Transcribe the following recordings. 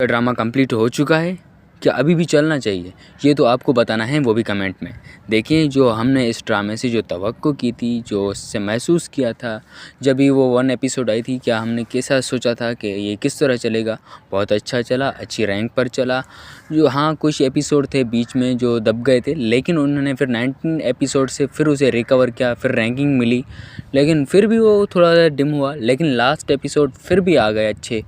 Drama complete हो चुका है, क्या अभी भी चलना चाहिए? ये तो आपको बताना है, वो भी कमेंट में। देखिए, जो हमने इस ड्रामे से जो तवक्को की थी, जो उससे महसूस किया था जब भी वो 1 एपिसोड आई थी, क्या हमने कैसा सोचा था कि ये किस तरह चलेगा? बहुत अच्छा चला, अच्छी रैंक पर चला। जो हाँ, कुछ एपिसोड थे बीच में जो दब गए थे, लेकिन उन्होंने फिर 19 एपिसोड से फिर उसे रिकवर किया, फिर रैंकिंग मिली, लेकिन फिर भी वो थोड़ा डिम हुआ, लेकिन लास्ट एपिसोड फिर भी आ गए अच्छे।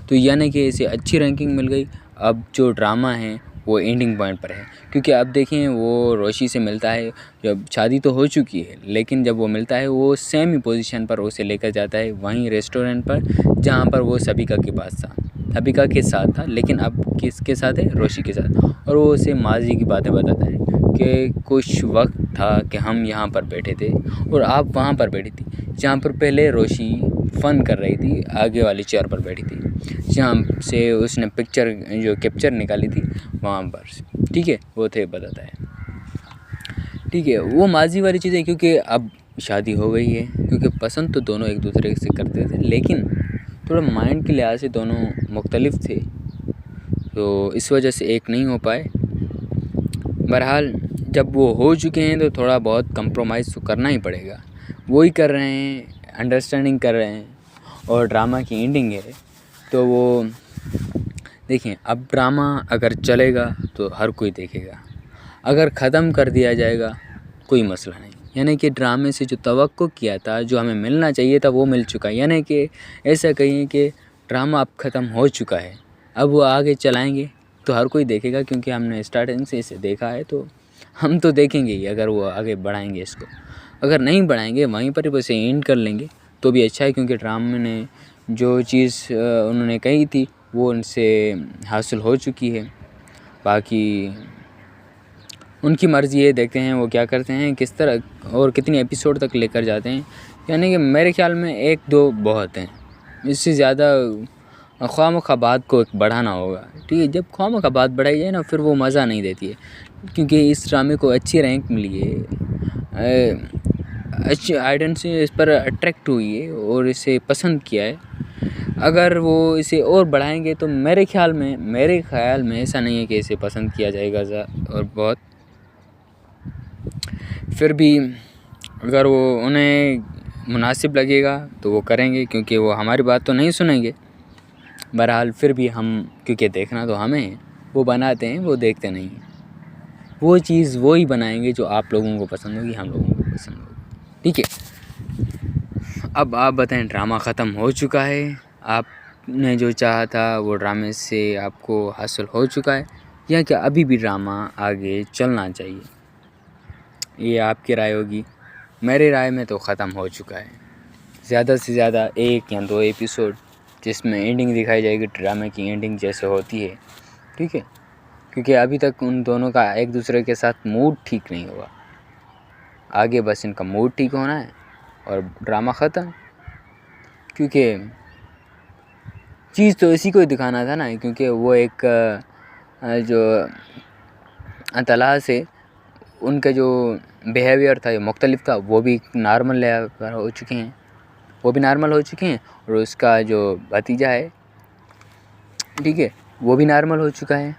तो यानी कि इसे अच्छी रैंकिंग मिल गई। अब जो ड्रामा है वो एंडिंग पॉइंट पर है, क्योंकि अब देखें वो रोशी से मिलता है। जब शादी तो हो चुकी है, लेकिन जब वो मिलता है वो सेम ही पोजीशन पर उसे लेकर जाता है, वहीं रेस्टोरेंट पर जहाँ पर वो सबिका के पास था, सबिका के साथ था, लेकिन अब किसके साथ है? रोशी के साथ। और वो उसे माजी की बातें बताता है कि कुछ वक्त था कि हम यहाँ पर बैठे थे और आप वहाँ पर बैठी थी, जहाँ पर पहले रोशी फ़न कर रही थी, आगे वाली चेयर पर बैठी थी, जहाँ से उसने पिक्चर जो कैप्चर निकाली थी वहाँ पर। ठीक है, वो थे बताता है। ठीक है, वो माजी वाली चीज़ें, क्योंकि अब शादी हो गई है, क्योंकि पसंद तो दोनों एक दूसरे से करते थे, लेकिन थोड़ा माइंड के लिहाज से दोनों मुख्तलिफ थे, तो इस वजह से एक नहीं हो पाए। बहरहाल जब वो हो चुके हैं तो थोड़ा बहुत कंप्रोमाइज़ तो करना ही पड़ेगा। वो ही कर रहे हैं, अंडरस्टैंडिंग कर रहे हैं, और ड्रामा की एंडिंग है। तो वो देखें, अब ड्रामा अगर चलेगा तो हर कोई देखेगा, अगर ख़त्म कर दिया जाएगा कोई मसला नहीं। यानी कि ड्रामे से जो तवक्को किया था, जो हमें मिलना चाहिए था, वो मिल चुका है। यानी कि ऐसा कहिए कि ड्रामा अब ख़त्म हो चुका है, अब वो आगे चलाएंगे तो हर कोई देखेगा, क्योंकि हमने स्टार्टिंग से इसे देखा है, तो हम तो देखेंगे ही। अगर वो आगे बढ़ाएंगे इसको, अगर नहीं बढ़ाएंगे वहीं पर ही इसे एंड कर लेंगे तो भी अच्छा है, क्योंकि ड्रामे ने जो चीज़ उन्होंने कही थी वो उनसे हासिल हो चुकी है। बाकी उनकी मर्ज़ी है, देखते हैं वो क्या करते हैं, किस तरह और कितनी एपिसोड तक लेकर जाते हैं। यानी कि मेरे ख़्याल में 1-2 बहुत हैं, इससे ज़्यादा ख्वामख़वाह बात को बढ़ाना होगा। ठीक है, जब ख्वामख़वाह बात बढ़ाई जाए ना, फिर वो मज़ा नहीं देती है, क्योंकि इस ड्रामे को अच्छी रैंक मिली है, अच्छी ऑडियंस से इस पर अट्रैक्ट हुई है और इसे पसंद किया है। अगर वो इसे और बढ़ाएंगे तो मेरे ख़्याल में ऐसा नहीं है कि इसे पसंद किया जाएगा और बहुत। फिर भी अगर वो उन्हें मुनासिब लगेगा तो वो करेंगे, क्योंकि वो हमारी बात तो नहीं सुनेंगे। बहरहाल फिर भी हम, क्योंकि देखना तो हमें है, वो बनाते हैं, वो देखते नहीं हैं। वो चीज़ वो ही बनाएंगे जो आप लोगों को पसंद होगी, हम लोगों को पसंद होगी। ठीक है, अब आप बताएं, ड्रामा ख़त्म हो चुका है, आपने जो चाहा था वो ड्रामे से आपको हासिल हो चुका है, या क्या अभी भी ड्रामा आगे चलना चाहिए? ये आपकी राय होगी। मेरी राय में तो ख़त्म हो चुका है। ज़्यादा से ज़्यादा 1 या 2 एपिसोड जिसमें एंडिंग दिखाई जाएगी, ड्रामे की एंडिंग जैसे होती है। ठीक है, क्योंकि अभी तक उन दोनों का एक दूसरे के साथ मूड ठीक नहीं हुआ। आगे बस इनका मूड ठीक होना है और ड्रामा ख़त्म, क्योंकि चीज़ तो इसी को ही दिखाना था ना, क्योंकि वो एक जो तलाह से उनका जो बिहेवियर था, ये मुख्तलिफ था, वो भी नॉर्मल लेवल हो चुके हैं, और उसका जो भतीजा है, ठीक है, वो भी नॉर्मल हो चुका है,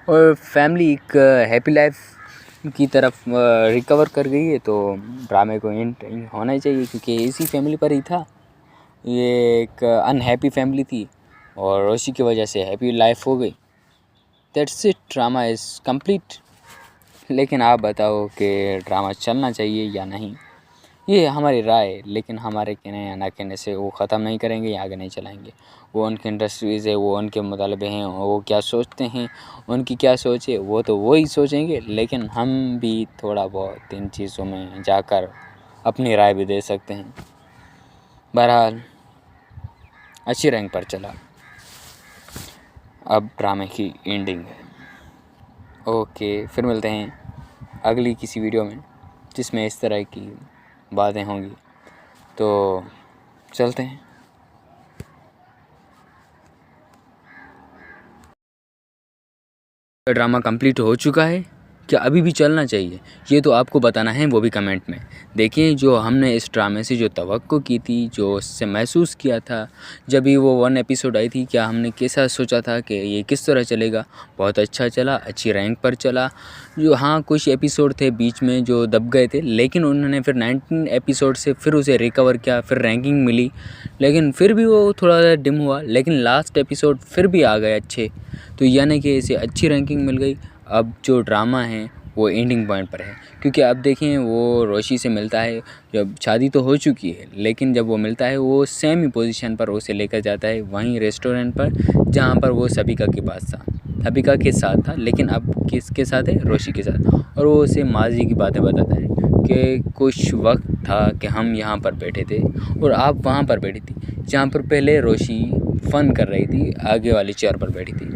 और फैमिली एक हैप्पी लाइफ की तरफ रिकवर कर गई है। तो ड्रामे को एंड होना ही चाहिए, क्योंकि इसी फैमिली पर ही था। ये एक अनहैप्पी फैमिली थी और उसी की वजह से हैप्पी लाइफ हो गई। That's it, drama is complete. लेकिन आप बताओ कि ड्रामा चलना चाहिए या नहीं, ये हमारी राय है, लेकिन हमारे कहने या ना कहने से वो ख़त्म नहीं करेंगे या आगे नहीं चलाएंगे। वो उनकी इंडस्ट्रीज़ है, वो उनके मुतालबे हैं, वो क्या सोचते हैं, उनकी क्या सोच है, वो तो वही सोचेंगे, लेकिन हम भी थोड़ा बहुत इन चीज़ों में जाकर अपनी राय भी दे सकते हैं। बहरहाल अच्छी रैंक पर चला, अब ड्रामे की एंडिंग है। ओके, फिर मिलते हैं अगली किसी वीडियो में जिसमें इस तरह की बातें होंगी। तो चलते हैं। ड्रामा कंप्लीट हो चुका है, क्या अभी भी चलना चाहिए, ये तो आपको बताना है वो भी कमेंट में। देखिए जो हमने इस ड्रामे से जो तवक्को की थी, जो उससे महसूस किया था जब भी वो 1 एपिसोड आई थी, क्या हमने कैसा सोचा था कि ये किस तरह चलेगा, बहुत अच्छा चला, अच्छी रैंक पर चला। जो हाँ कुछ एपिसोड थे बीच में जो दब गए थे, लेकिन उन्होंने फिर 19 एपिसोड से फिर उसे रिकवर किया, फिर रैंकिंग मिली, लेकिन फिर भी वो थोड़ा डिम हुआ, लेकिन लास्ट एपिसोड फिर भी आ गए अच्छे, तो यानी कि इसे अच्छी रैंकिंग मिल गई। अब जो ड्रामा है वो एंडिंग पॉइंट पर है, क्योंकि अब देखें वो रोशी से मिलता है, जब शादी तो हो चुकी है, लेकिन जब वो मिलता है वो सेम ही पोजीशन पर उसे लेकर जाता है, वहीं रेस्टोरेंट पर जहाँ पर वो सबिका के पास था, सबिका के साथ था, लेकिन अब किसके साथ है, रोशी के साथ। और वो उसे माजी की बातें बताता है कि कुछ वक्त था कि हम यहाँ पर बैठे थे और आप वहाँ पर बैठी थी, जहाँ पर पहले रोशी फ़न कर रही थी, आगे वाली चेयर पर बैठी थी,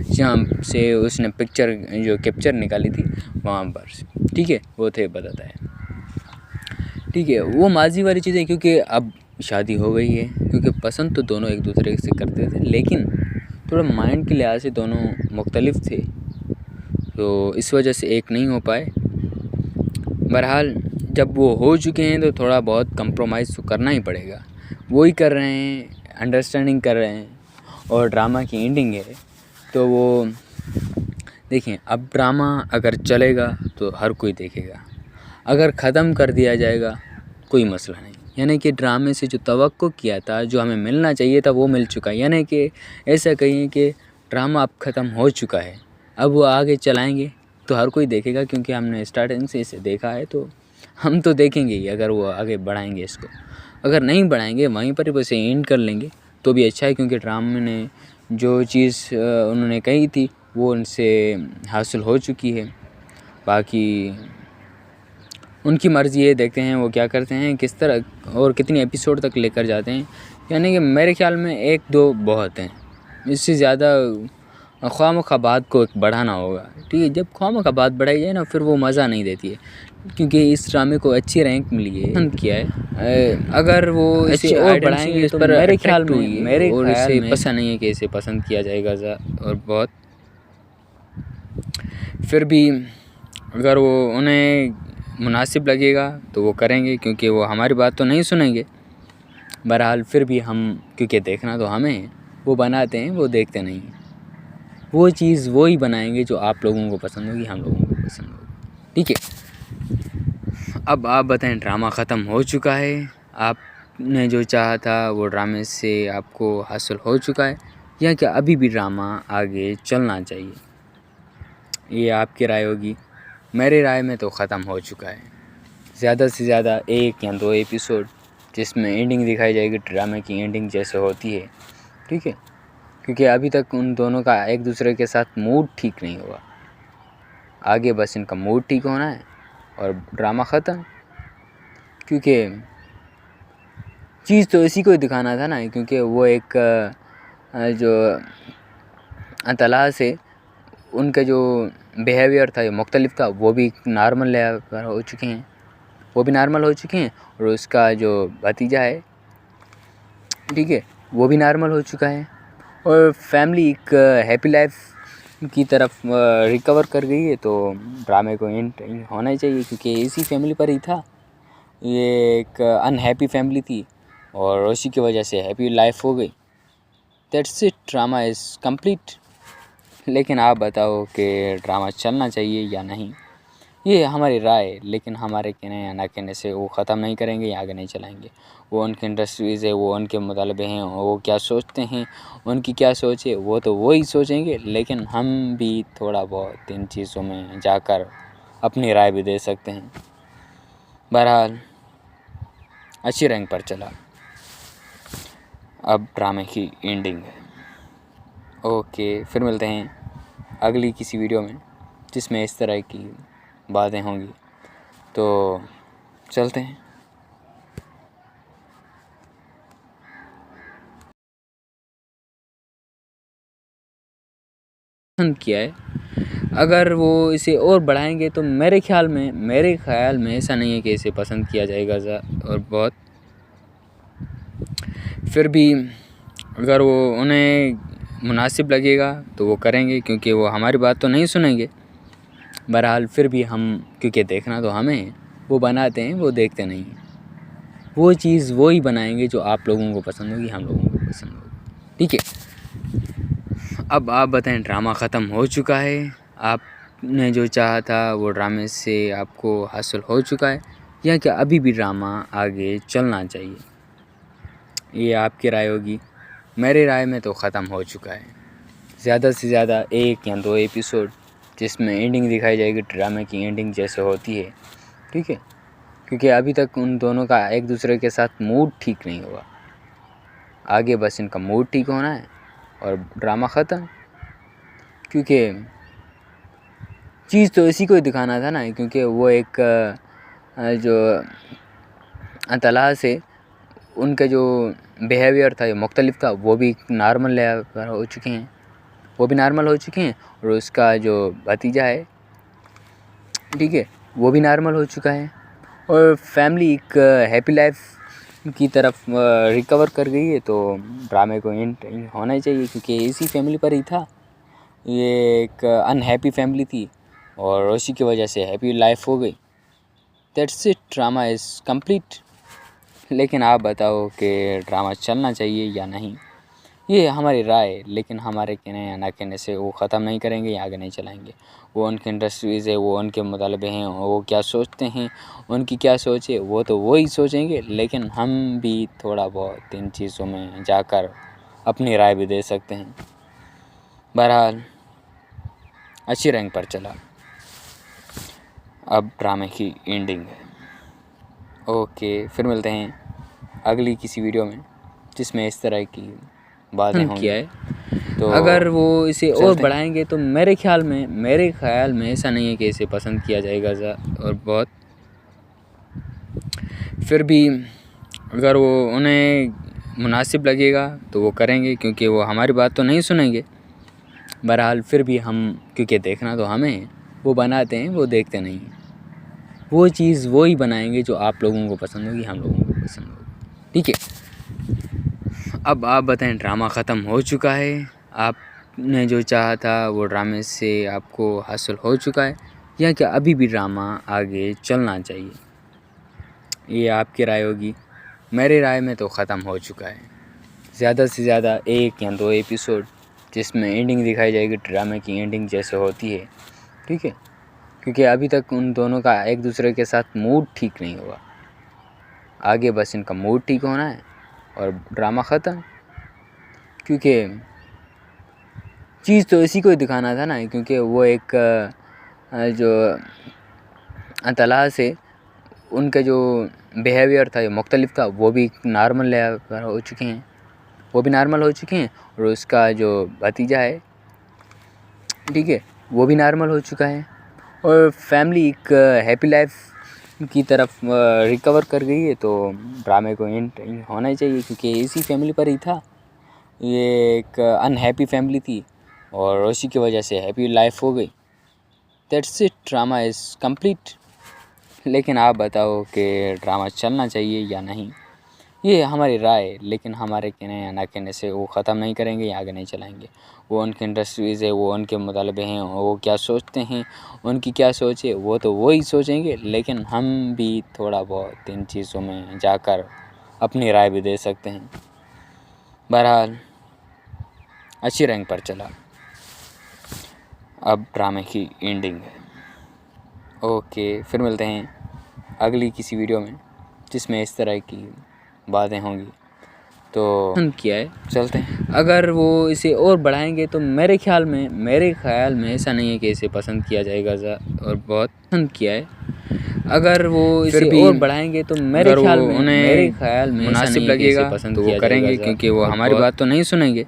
जहाँ से उसने पिक्चर जो कैप्चर निकाली थी वहाँ पर, ठीक है, वो थे बताता है, ठीक है। वो माजी वाली चीज़ें, क्योंकि अब शादी हो गई है, क्योंकि पसंद तो दोनों एक दूसरे से करते थे, लेकिन थोड़ा माइंड के लिहाज से दोनों मुख्तलिफ थे, तो इस वजह से एक नहीं हो पाए। बहरहाल जब वो हो चुके हैं तो थोड़ा बहुत कंप्रोमाइज़ तो करना ही पड़ेगा, वो ही कर रहे हैं, अंडरस्टैंडिंग कर रहे हैं। और ड्रामा की एंडिंग है तो वो देखें, अब ड्रामा अगर चलेगा तो हर कोई देखेगा, अगर ख़त्म कर दिया जाएगा कोई मसला नहीं, यानी कि ड्रामे से जो तवक्को किया था, जो हमें मिलना चाहिए था वो मिल चुका है, यानी कि ऐसा कहिए कि ड्रामा अब ख़त्म हो चुका है। अब वो आगे चलाएंगे तो हर कोई देखेगा, क्योंकि हमने स्टार्टिंग से इसे देखा है, तो हम तो देखेंगे ही। अगर वो आगे बढ़ाएंगे इसको, अगर नहीं बढ़ाएंगे वहीं पर बस एंड कर लेंगे तो भी अच्छा है, क्योंकि ड्रामे ने जो चीज़ उन्होंने कही थी वो उनसे हासिल हो चुकी है। बाकी उनकी मर्ज़ी है, देखते हैं वो क्या करते हैं, किस तरह और कितनी एपिसोड तक लेकर जाते हैं। यानी कि मेरे ख़्याल में 1-2 बहुत हैं, इससे ज़्यादा ख्वामखा बात को बढ़ाना होगा, ठीक है। जब ख्वामखा बात बढ़ाई जाए ना, फिर वो मज़ा नहीं देती है, क्योंकि इस ड्रामे को अच्छी रैंक मिली है, पसंद किया है। अगर वो इसे और बढ़ाएंगे इस पर, मेरे ख्याल में और इसे पसंद नहीं है कि इसे पसंद किया जाएगा और बहुत, फिर भी अगर वो उन्हें मुनासिब लगेगा तो वो करेंगे, क्योंकि वो हमारी बात तो नहीं सुनेंगे। बहरहाल फिर भी हम, क्योंकि देखना तो हमें है, वो बनाते हैं, वो देखते नहीं हैं। वो चीज़ वो ही बनाएंगे जो आप लोगों को पसंद होगी, हम लोगों को पसंद होगी, ठीक है। अब आप बताएं, ड्रामा ख़त्म हो चुका है, आपने जो चाहा था वो ड्रामे से आपको हासिल हो चुका है, या क्या अभी भी ड्रामा आगे चलना चाहिए, ये आपकी राय होगी। मेरी राय में तो ख़त्म हो चुका है, ज़्यादा से ज़्यादा 1 या 2 एपिसोड जिसमें एंडिंग दिखाई जाएगी, ड्रामे की एंडिंग जैसे होती है, ठीक है, क्योंकि अभी तक उन दोनों का एक दूसरे के साथ मूड ठीक नहीं हुआ। आगे बस इनका मूड ठीक होना है और ड्रामा ख़त्म, क्योंकि चीज़ तो इसी को ही दिखाना था ना, क्योंकि वो एक जो तला से उनका जो बिहेवियर था, मुख्तलिफ था, वो भी नॉर्मल लेवल पर हो चुके हैं, वो भी नॉर्मल हो चुके हैं, और उसका जो भतीजा है, ठीक है, वो भी नॉर्मल हो चुका है, और फैमिली एक हैप्पी लाइफ की तरफ रिकवर कर गई है। तो ड्रामे को एंड होना ही चाहिए, क्योंकि इसी फैमिली पर ही था, ये एक अनहैप्पी फैमिली थी और उसी की वजह से हैप्पी लाइफ हो गई। That's it, drama is complete. लेकिन आप बताओ कि ड्रामा चलना चाहिए या नहीं, ये हमारी राय है, लेकिन हमारे कहने या ना कहने से वो ख़त्म नहीं करेंगे या आगे नहीं चलाएंगे। वो उनकी इंडस्ट्रीज़ है, वो उनके मुतालबे हैं, वो क्या सोचते हैं, उनकी क्या सोच है, वो तो वो ही सोचेंगे, लेकिन हम भी थोड़ा बहुत इन चीज़ों में जाकर अपनी राय भी दे सकते हैं। बहरहाल अच्छी रैंक पर चला, अब ड्रामे की एंडिंग है। ओके, फिर मिलते हैं अगली किसी वीडियो में जिसमें इस तरह की बातें होंगी, तो चलते हैं। पसंद किया है, अगर वो इसे और बढ़ाएंगे तो मेरे ख्याल में ऐसा नहीं है कि इसे पसंद किया जाएगा और बहुत, फिर भी अगर वो उन्हें मुनासिब लगेगा तो वो करेंगे, क्योंकि वो हमारी बात तो नहीं सुनेंगे। बहरहाल फिर भी हम, क्योंकि देखना तो हमें, वो बनाते हैं, वो देखते नहीं हैं। वो चीज़ वो ही बनाएंगे जो आप लोगों को पसंद होगी, हम लोगों को पसंद होगी। ठीक है, अब आप बताएं, ड्रामा ख़त्म हो चुका है? आपने जो चाहा था वो ड्रामे से आपको हासिल हो चुका है, या क्या अभी भी ड्रामा आगे चलना चाहिए? ये आपकी राय होगी। मेरी राय में तो ख़त्म हो चुका है। ज़्यादा से ज़्यादा 1 या 2 एपिसोड जिसमें एंडिंग दिखाई जाएगी ड्रामे की एंडिंग जैसे होती है। ठीक है, क्योंकि अभी तक उन दोनों का एक दूसरे के साथ मूड ठीक नहीं हुआ। आगे बस इनका मूड ठीक होना है और ड्रामा ख़त्म। क्योंकि चीज़ तो इसी को ही दिखाना था ना, क्योंकि वो एक जो तलाश से उनका जो बिहेवियर था, ये मुख्तलिफ था, वो भी नॉर्मल लेवल हो चुके हैं, वो भी नॉर्मल हो चुके हैं। और उसका जो भतीजा है, ठीक है, वो भी नॉर्मल हो चुका है। और फैमिली एक हैप्पी लाइफ की तरफ रिकवर कर गई है। तो ड्रामे को एंड होना ही चाहिए, क्योंकि इसी फैमिली पर ही था। ये एक अनहैप्पी फैमिली थी और उसी की वजह से हैप्पी लाइफ हो गई। That's it, drama is complete. लेकिन आप बताओ कि ड्रामा चलना चाहिए या नहीं? ये हमारी राय है, लेकिन हमारे कहने या ना कहने से वो ख़त्म नहीं करेंगे या आगे नहीं चलाएंगे। वो उनकी इंडस्ट्रीज़ है, वो उनके मुतालबे हैं, वो क्या सोचते हैं, उनकी क्या सोच है, वो तो वही सोचेंगे। लेकिन हम भी थोड़ा बहुत इन चीज़ों में जाकर अपनी राय भी दे सकते हैं। बहरहाल अच्छी रैंक पर चला, अब ड्रामे की एंडिंग है। ओके, फिर मिलते हैं अगली किसी वीडियो में जिसमें इस तरह की बातें होंगी। किया है तो अगर वो इसे और बढ़ाएंगे तो मेरे ख्याल में ऐसा नहीं है कि इसे पसंद किया जाएगा और बहुत। फिर भी अगर वो उन्हें मुनासिब लगेगा तो वो करेंगे, क्योंकि वो हमारी बात तो नहीं सुनेंगे। बहरहाल फिर भी हम, क्योंकि देखना तो हमें, वो बनाते हैं, वो देखते नहीं हैं। वो चीज़ वो ही बनाएंगे जो आप लोगों को पसंद होगी, हम लोगों को पसंद होगी। ठीक है, अब आप बताएं, ड्रामा ख़त्म हो चुका है? आपने जो चाहा था वो ड्रामे से आपको हासिल हो चुका है, या क्या अभी भी ड्रामा आगे चलना चाहिए? ये आपकी राय होगी। मेरी राय में तो ख़त्म हो चुका है। ज़्यादा से ज़्यादा 1 या 2 एपिसोड जिसमें एंडिंग दिखाई जाएगी ड्रामे की एंडिंग जैसे होती है। ठीक है, क्योंकि अभी तक उन दोनों का एक दूसरे के साथ मूड ठीक नहीं हुआ। आगे बस इनका मूड ठीक होना है और ड्रामा ख़त्म। क्योंकि चीज़ तो इसी को ही दिखाना था ना, क्योंकि वो एक जो तलाश से उनका जो बिहेवियर था, ये मुख्तलिफ था, वो भी नॉर्मल लेवल हो चुके हैं, वो भी नॉर्मल हो चुके हैं। और उसका जो भतीजा है, ठीक है, वो भी नॉर्मल हो चुका है। और फैमिली एक हैप्पी लाइफ की तरफ रिकवर कर गई है। तो ड्रामे को एंड होना ही चाहिए, क्योंकि इसी फैमिली पर ही था। ये एक अनहैप्पी फैमिली थी और उसी की वजह से हैप्पी लाइफ हो गई। That's it, drama is complete. लेकिन आप बताओ कि ड्रामा चलना चाहिए या नहीं? ये हमारी राय है, लेकिन हमारे कहने या ना कहने से वो ख़त्म नहीं करेंगे या आगे नहीं चलाएंगे। वो उनकी इंडस्ट्रीज़ है, वो उनके मुतालबे हैं, वो क्या सोचते हैं, उनकी क्या सोच है, वो तो वही सोचेंगे। लेकिन हम भी थोड़ा बहुत इन चीज़ों में जाकर अपनी राय भी दे सकते हैं। बहरहाल अच्छी रैंक पर चला, अब ड्रामे की एंडिंग है। ओके, फिर मिलते हैं अगली किसी वीडियो में जिसमें इस तरह की बातें होंगी। तो किया है, चलते हैं। अगर वो इसे और बढ़ाएंगे तो मेरे ख्याल में ऐसा नहीं है कि इसे पसंद किया जाएगा और बहुत पसंद किया है। अगर वो इसे और बढ़ाएंगे तो मेरे ख्याल में मुनासिब लगेगा तो वो करेंगे, क्योंकि वो हमारी बात तो नहीं सुनेंगे।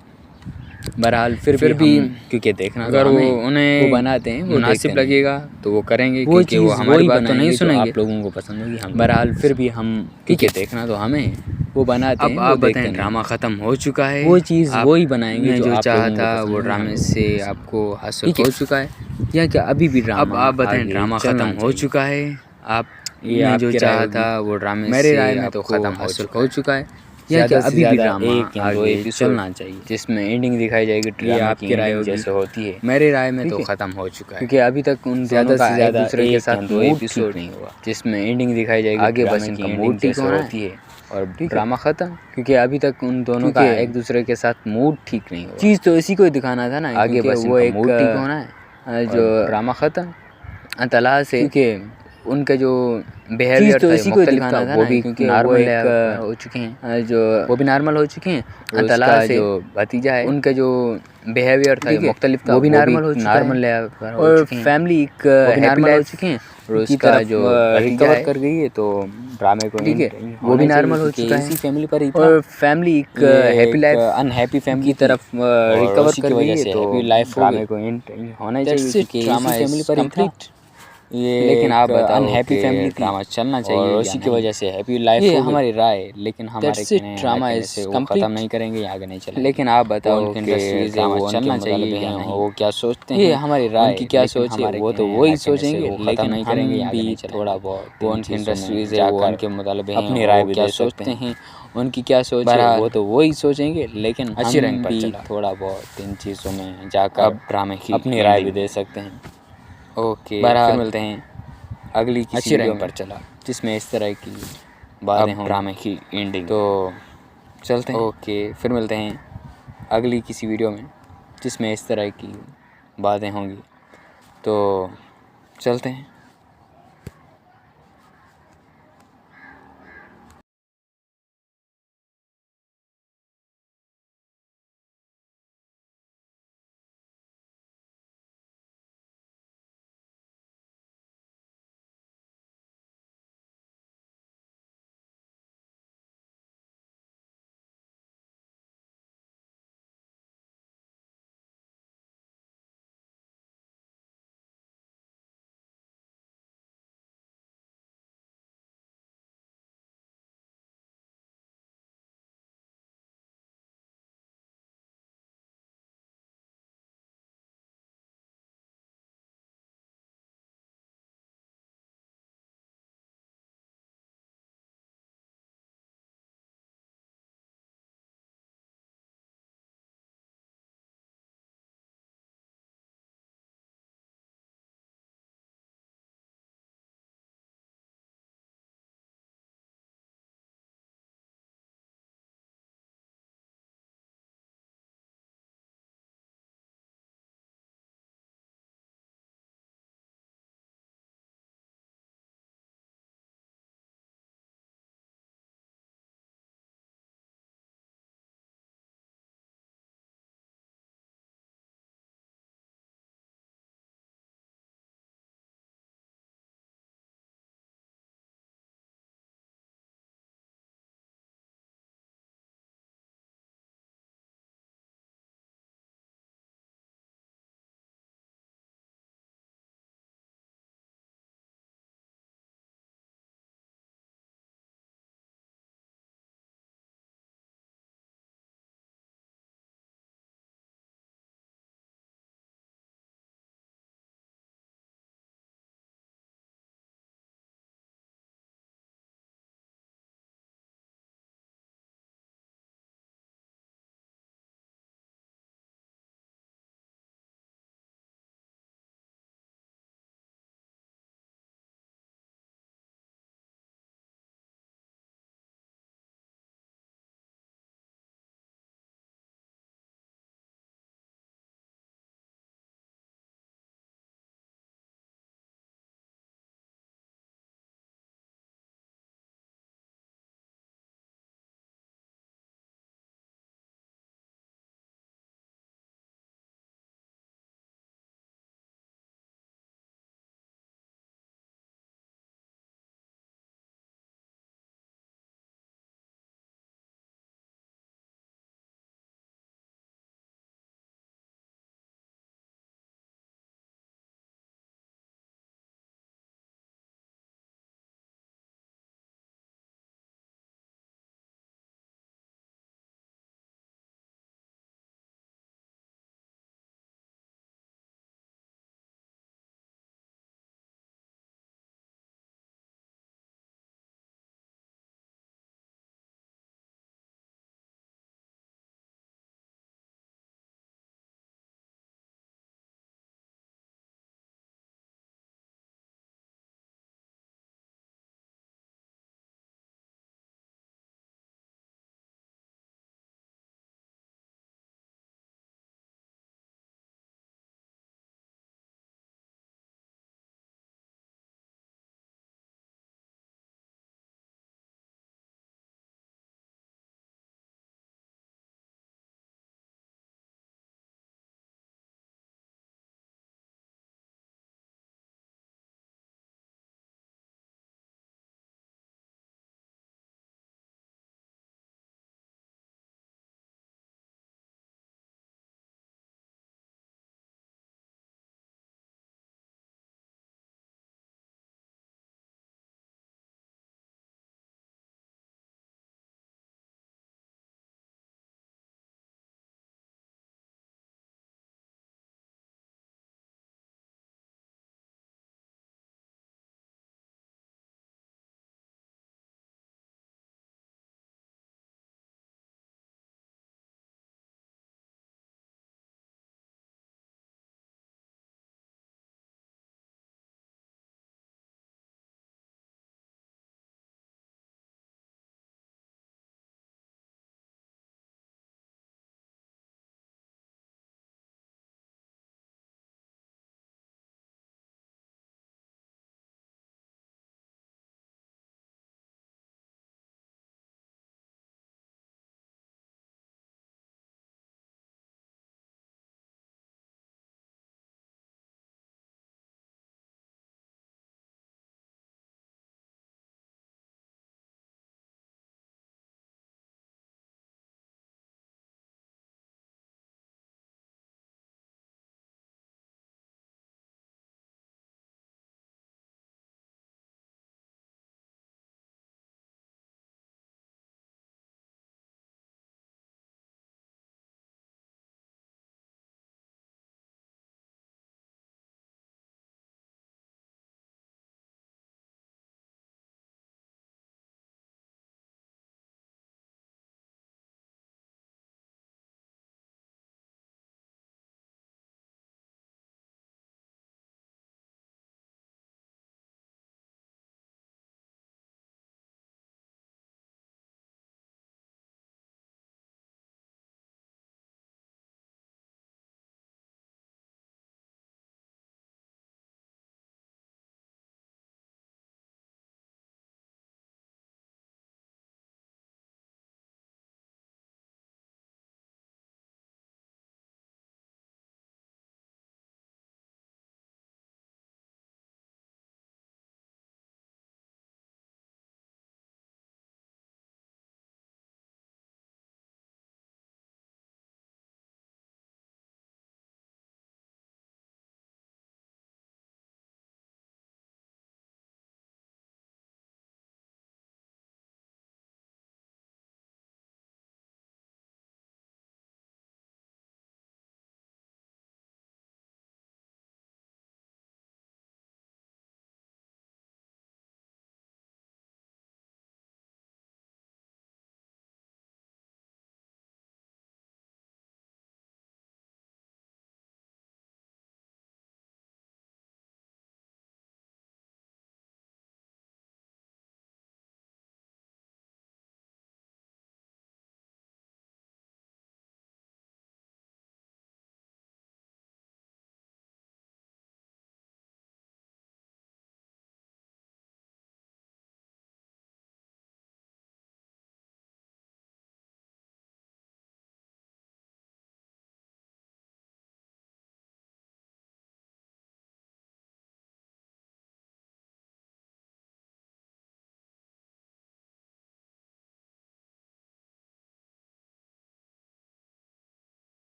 बहरहाल फिर भी क्योंकि देखना अगर वो उन्हें वो बनाते हैं, वो मुनासिब लगेगा तो वो करेंगे, क्योंकि वो हमारी बात तो नहीं सुनेंगे, आप लोगों को पसंद होगी। हम बहरहाल फिर भी हम, क्योंकि देखना तो हमें, वो बनाते हैं। अब आप बताएं, ड्रामा ख़त्म हो चुका है? वो चीज़ वो ही बनाएंगे जो चाहा था वो ड्रामे से आपको हासिल हो चुका है, या क्या अभी भी ड्रामा? अब आप बताएं, ड्रामा ख़त्म हो चुका है? आपने जो चाहा था वो ड्रामे से आपको ख़त्म हासिल हो चुका है, या क्या अभी भी ड्रामा एक या दो एपिसोड चलना चाहिए जिसमें एंडिंग दिखाई जाएगी ड्रामा आपकी राय जैसे होती है। मेरी राय में तो ख़त्म हो चुका है क्योंकि अभी तक उन दोनों का एक दूसरे के साथ दो एपिसोड नहीं हुआ जिसमें एंडिंग दिखाई जाएगी आगे बस इनका मूड ठीक होती है और ड्रामा ख़त्म क्योंकि अभी तक उन दोनों का एक दूसरे के साथ मूड ठीक नहीं हुआ। चीज़ तो इसी को दिखाना था ना, आगे बस वो एक मूड ठीक होना है जो ड्रामा ख़त्म तला से क्योंकि उनका जो बिहेवियर तो इसी को दिखाना था वो भी क्योंकि नॉर्मल हो चुके हैं जो वो भी नॉर्मल हो चुके हैं। तला से जो भतीजा है उनका जो बिहेवियर था मुख्तलिफ था वो भी नॉर्मल हो चुका है और फैमिली एक नॉर्मल हो चुके हैं और उसका जो रिकवर कर गई है तो ड्रामे को ठीक है वो भी नॉर्मल हो चुका है इसी फैमिली पर ही था और फैमिली एक हैप्पी लाइफ अनहैप्पी फैमिली की तरफ रिकवर कर गई है तो लाइफ ड्रामे को होना चाहिए कि ड्रामा फैमिली पर कंप्लीट ये लेकिन आप बताओ अनहैप्पी फैमिली ड्रामा चलना चाहिए और उसी की वजह से हैप्पी लाइफ ये हमारी राय लेकिन हमारे ड्रामा इसे खत्म नहीं करेंगे आगे नहीं चलेंगे। लेकिन आप बताओ कि ड्रामा चलना चाहिए या नहीं, वो क्या सोचते हैं ये हमारी राय उनकी क्या सोच है वो तो वही सोचेंगे लेकिन नहीं करेंगे आगे नहीं चलेंगे। थोड़ा बहुत वो उनकी इंडस्ट्रीज है वो उनके मुताबिक अपनी राय भी क्या सोचते हैं उनकी क्या सोच है वो तो वही सोचेंगे लेकिन अच्छी रैंक पर थोड़ा बहुत इन चीज़ों में जाकर ड्रामे की अपनी राय भी दे सकते हैं। ओके फिर मिलते हैं अगली किसी रैंक पर चला जिसमें इस तरह की बातें हों ड्रामे की एंडिंग तो चलते हैं। ओके फिर मिलते हैं अगली किसी वीडियो में जिसमें इस तरह की बातें होंगी तो चलते हैं।